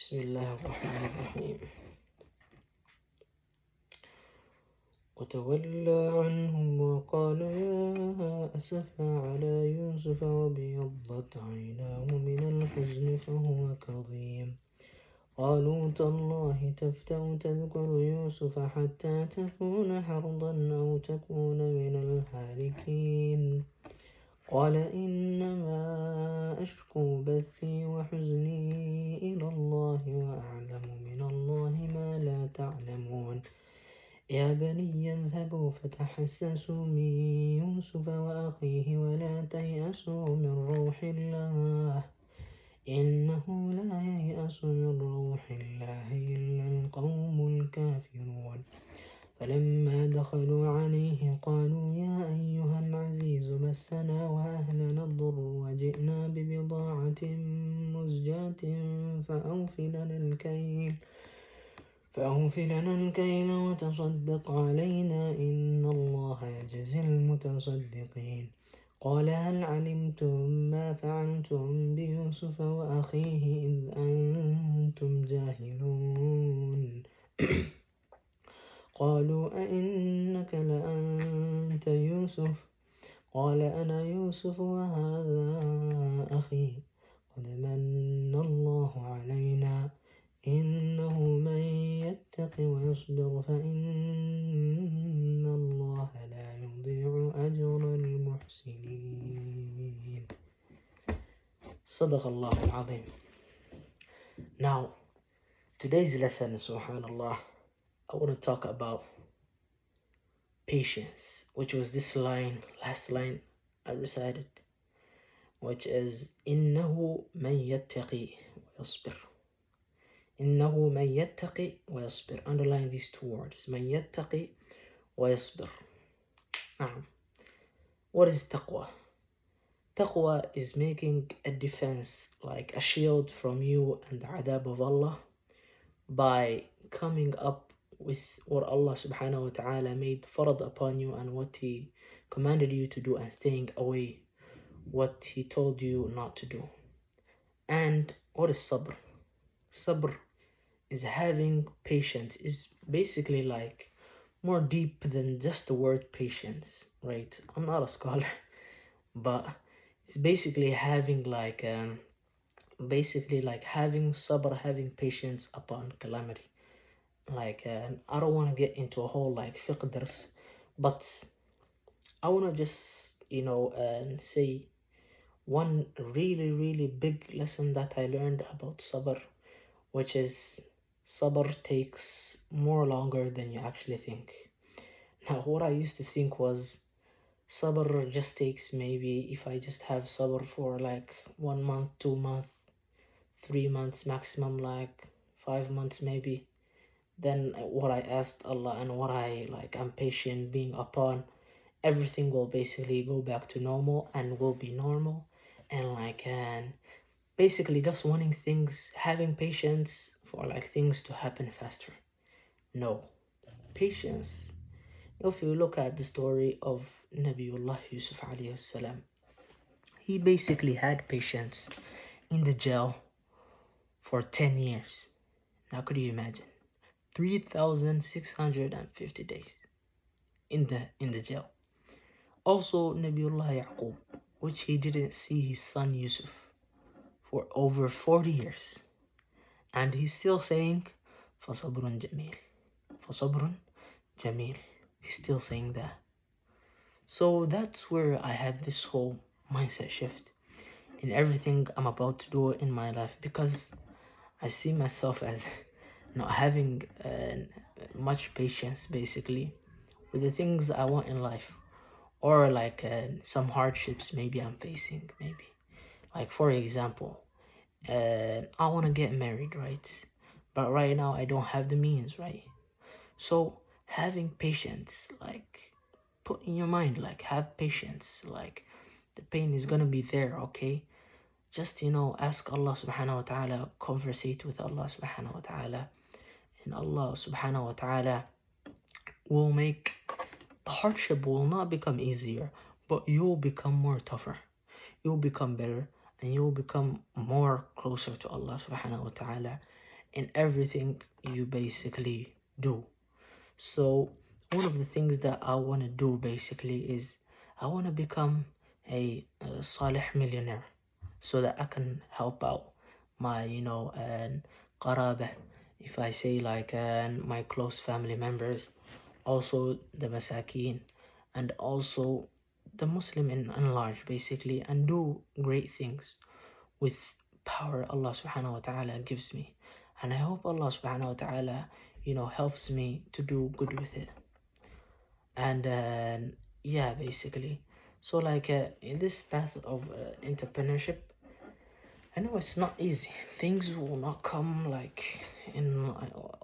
بسم الله الرحمن الرحيم. وتولى عنهم وقال يا أسفا على يوسف وابيضت عيناه من الحزن فهو كظيم. قالوا تالله تفتأ تذكر يوسف حتى تكون حرضا أو تكون من الهالكين. قال إنما أشكو بثي وحزني إلى الله وأعلم من الله ما لا تعلمون. يا بني اذهبوا فتحسسوا من يوسف وأخيه ولا تيأسوا من روح الله إنه لا ييأس من روح الله إلا القوم الكافرون. فلما دخلوا عليه قالوا يا أيها العزيز مسنا وأهلنا الضر وجئنا ببضاعة مزجاة فأوف لنا الكيل وتصدق علينا إن الله يجزي المتصدقين. قال هل علمتم ما فعلتم بيوسف وأخيه إذ أنتم جاهلون؟ قالوا أئنك لأنت يوسف؟ قال أنا يوسف وهذا أخي قد من الله علينا إنه من يتق ويصبر فإن الله لا يضيع أجر المحسنين. صدق الله العظيم. Now, today's lesson, subhanallah, I want to talk about patience, which was this last line I recited, which is إنه من يتقي ويصبر. إنه من يتقي ويصبر. Underline these two words. من يتقي ويصبر. What is taqwa? Taqwa is making a defense, like a shield from you and the adab of Allah, by coming up with what Allah subhanahu wa ta'ala made farad upon you and what He commanded you to do, and staying away what He told you not to do. And what is sabr? Sabr is having patience, is basically like more deep than just the word patience, right? I'm not a scholar, but it's basically having like having sabr, having patience upon calamity. Like I don't want to get into a whole like fiqh dars, but I want to just say one really big lesson that I learned about sabr, which is sabr takes more longer than you actually think. Now, what I used to think was sabr just takes, maybe if I just have sabr for like 1 month, 2 months, 3 months maximum, like 5 months maybe, then what I asked Allah and what I'm patient being upon, everything will basically go back to normal and will be normal. And basically just wanting things, having patience for like things to happen faster. No, patience. If you look at the story of Nabiullah Yusuf alayhi salam, he basically had patience in the jail for 10 years. Now could you imagine? 3,650 days in the jail. Also Nabiullah Yaqub, which he didn't see his son Yusuf for over 40 years. And he's still saying فَصَبْرٌ جَمِيلٌ. فَصَبْرٌ جَمِيلٌ. He's still saying that. So that's where I have this whole mindset shift in everything I'm about to do in my life, because I see myself as not having much patience basically with the things I want in life, or like some hardships maybe I'm facing. Maybe like, for example, I want to get married, right? But right now I don't have the means, right? So having patience, like put in your mind, like have patience, like the pain is gonna be there, okay? Just ask Allah subhanahu wa ta'ala, conversate with Allah subhanahu wa ta'ala, and Allah subhanahu wa ta'ala will make the hardship will not become easier, but you'll become more tougher, you'll become better, and you'll become more closer to Allah subhanahu wa ta'ala. in everything you basically do. So one of the things that I want to do basically is I want to become a salih millionaire, so that I can help out my, and qarabah, if I say like, my close family members, also the masakin, and also the Muslim in large, basically, and do great things with power Allah subhanahu wa ta'ala gives me. And I hope Allah subhanahu wa ta'ala, helps me to do good with it. And yeah, basically. So like, in this path of entrepreneurship, I know it's not easy. Things will not come like in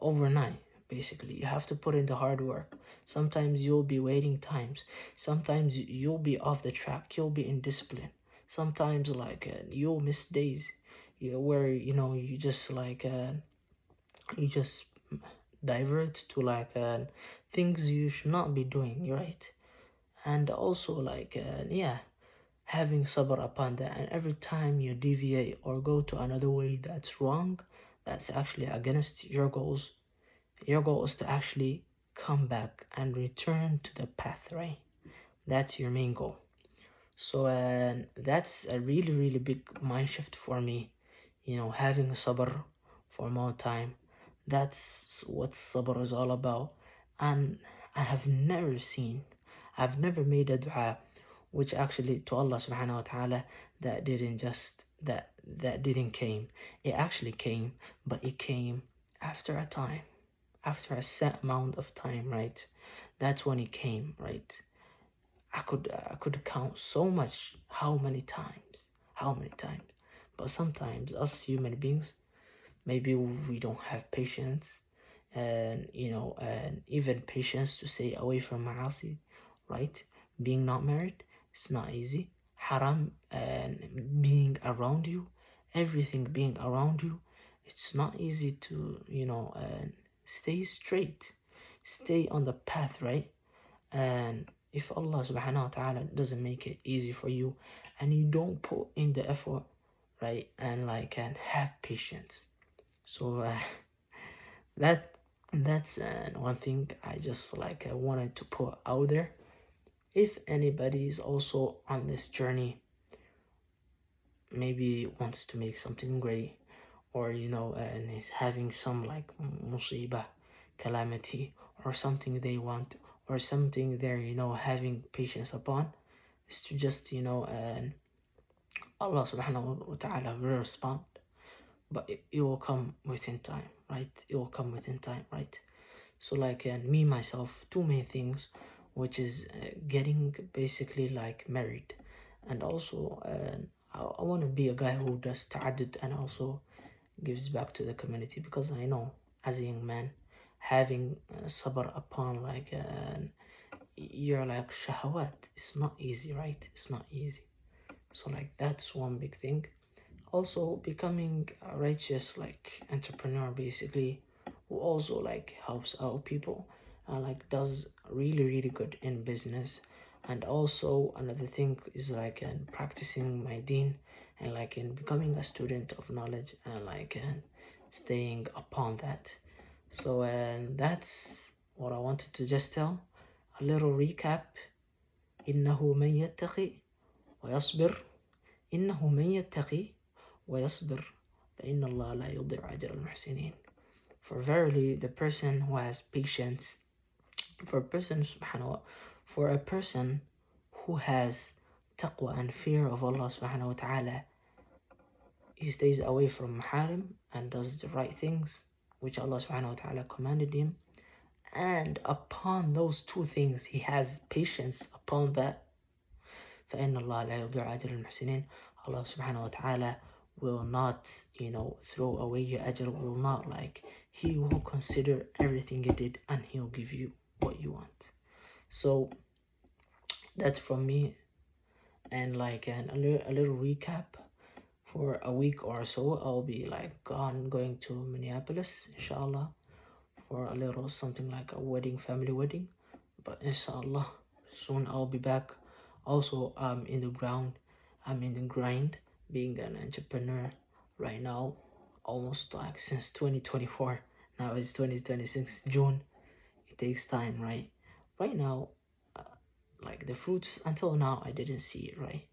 overnight. Basically, you have to put in the hard work. Sometimes you'll be waiting times. Sometimes you'll be off the track. You'll be indisciplined. Sometimes like, you'll miss days, where you just like, you just divert to like, things you should not be doing, right? And also like, yeah, having sabr upon that. And every time you deviate or go to another way that's wrong, that's actually against your goal is to actually come back and return to the path, right? That's your main goal. So that's a really, really big mind shift for me, having sabr for more time. That's what sabr is all about. And I have never seen, I've never made a dua which actually to Allah subhanahu wa ta'ala that didn't came. It actually came, but it came after a time, after a set amount of time, right? That's when it came, right? I could count so much how many times. But sometimes us human beings, maybe we don't have patience, and and even patience to stay away from ma'asi, right? Being not married, it's not easy. Haram and being around you, everything being around you, it's not easy to stay straight, stay on the path, right? And if Allah subhanahu wa ta'ala doesn't make it easy for you, and you don't put in the effort, right, and like, and have patience. So that that's one thing I just like, I wanted to put out there. If anybody is also on this journey, maybe wants to make something great, or and is having some like musibah, calamity, or something they want, or something they're having patience upon, is to just and Allah subhanahu wa ta'ala will respond. But it will come within time, right? It will come within time, right? So like, me myself, two main things, which is getting basically like married, and also I want to be a guy who does ta'addud and also gives back to the community, because I know as a young man, having sabr upon like, your like shahawat, it's not easy, right? It's not easy. So like, that's one big thing. Also becoming a righteous like entrepreneur, basically, who also like helps out people, and like does really, really good in business. And also another thing is like, in practicing my deen, and like in becoming a student of knowledge, and like, and staying upon that. So and that's what I wanted to just tell. A little recap. إنه من يتقي ويصبر إنه من يتقي ويصبر فإن الله لا يضيع أجر المحسنين. For verily the person who has patience, for a person subhanahu for a person who has taqwa and fear of Allah subhanahu wa ta'ala, he stays away from maharim and does the right things which Allah subhanahu wa ta'ala commanded him, and upon those two things he has patience upon that, فإن الله لا يضيع أجر المحسنين. Allah subhanahu wa ta'ala will not, throw away your ajr, will not like, he will consider everything you did, and he'll give you what you want. So that's from me, and like, a little recap. For a week or so, I'll be like going to Minneapolis, inshallah, for a little something like a wedding, family wedding. But inshallah, soon I'll be back. Also, I'm in the grind, being an entrepreneur right now. almost like since 2024. Now it's 2026 June. It takes time, right? Right now, like the fruits, until now I didn't see it, right?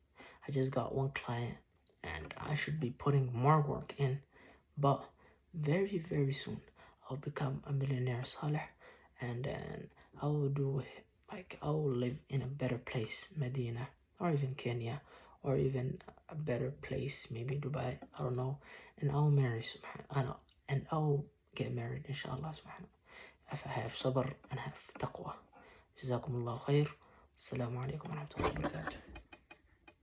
I just got one client and I should be putting more work in, but very very soon I'll become a millionaire, Saleh, and then I will do, like, I will live in a better place, Medina, or even Kenya, or even a better place, maybe Dubai, I don't know, and I'll marry, subhanallah, and I'll get married, inshallah, subhanallah, if I have sabr and have taqwa. جزاكم الله خير. السلام عليكم ورحمة الله وبركاته.